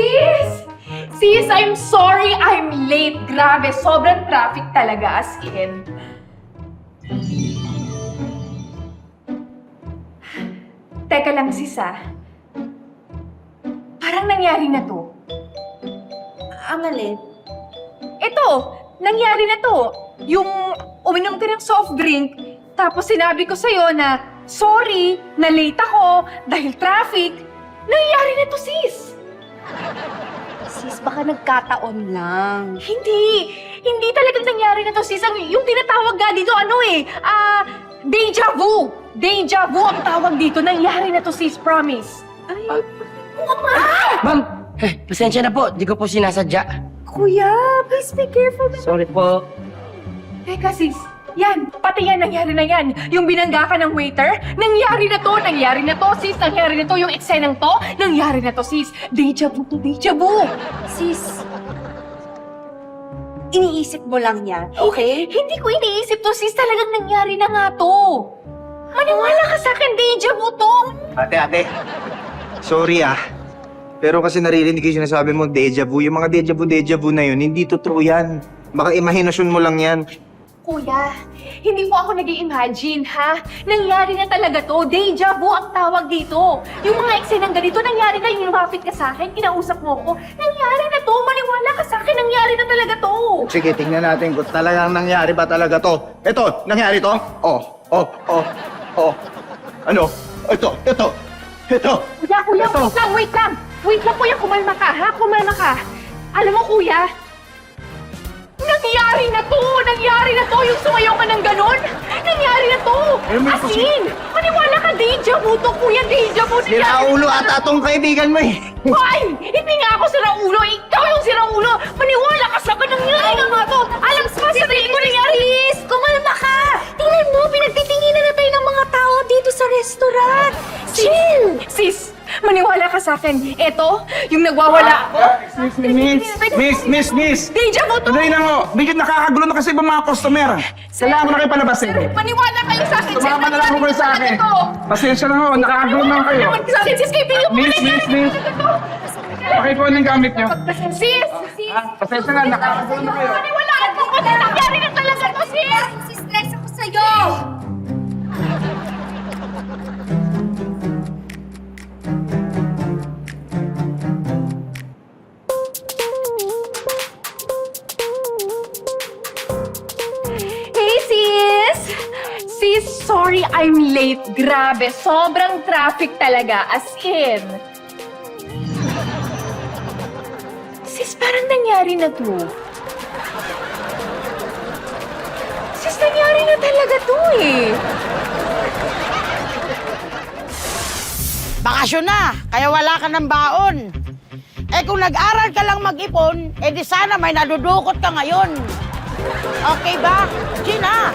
Sis! Sis, I'm sorry I'm late. Grabe, sobrang traffic talaga as in. Teka lang sis Parang nangyari na to. Ang alin? Ito, nangyari na to. Yung uminom ka ng soft drink, tapos sinabi ko sa'yo na, sorry, na late ako dahil traffic. Nangyari na to, sis. Sis, baka nagkataon lang. Hindi talagang nangyari na to, sis. Yung tinatawag nga dito, deja vu. Deja vu ang tawag dito. Nangyari na to, sis, promise. Ay, Ma'am, pasensya na po. Di ko po sinasadya. kuya, please be careful. Sorry po. Teka, sis. Yan, pati yan, nangyari na yan. Yung binangga ka ng waiter, nangyari na to, sis. Nangyari na to, yung eksenang to, nangyari na to, sis. Deja vu to, deja vu. Sis, iniisip mo lang yan, okay? Hindi ko iniisip to, sis. Talagang nangyari na nga to. Maniwala ka sa akin, deja vu to. Ate. Sorry Pero kasi naririnig ko yung sinasabi mo, deja vu. Yung mga deja vu na yun, hindi totoo yan. Baka imahinasyon mo lang yan. Kuya, hindi po ako nag-i-imagine, ha? Nangyari na talaga to. Deja vu ang tawag dito. Yung mga eksenang ganito, nangyari na yung lumapit ka sa akin, kinausap mo ko. Nangyari na to. Maniwala ka sa akin, nangyari na talaga to. Sige, tingnan natin kung talagang nangyari ba talaga to. Ito, nangyari to? Oh. Ano? Ito. Kuya, wait lang. Wait lang, kuya, kumalma ka, ha? Kumalma ka. Alam mo, kuya, nangyari na to! Yung sumayaw ka ng ganon! Nangyari na to! As in, maniwala ka, deja vu to, kuya, deja vu. Siraulo ata tong kaibigan mo eh. Hoy! Hindi nga ako siraulo! Ikaw yung siraulo! Maniwala ka sa akin! Nangyari na nga to! Alam sa sarili ko nangyari! Please, kumalma ka! Tingnan mo, pinagtitinginan na tayo ng mga tao dito sa restaurant! Chill! Sis, maniwala ka sa akin. Eto, yung nagwawala ako. Miss! Deja vu to! Tuloy na ho! Bigit nakakagulo na kasi ibang mga customer. Kailangan ko na kayo palabasin. Maniwala kayo sa akin. Tumama na lang ho kayo sa akin. Pasensya na ho, nakakagulo na kayo. Naman sa akin, sis, kaibigan mo Miss! Okay po yung gamit nyo. Sis! Pasensya na, nakakagulo na kayo. Maniwalaan mo ko na nangyari na talaga to, sis! Stress ako sa'yo! Hey, sis! Sis, sorry I'm late. Grabe, sobrang traffic talaga. As in. Sis, parang nangyari na to. Sis, nangyari na talaga to eh. Bakasyon na, kaya wala ka ng baon. Eh kung nag-aral ka lang mag-ipon, eh di sana may nadudukot ka ngayon. Okay ba? Gina?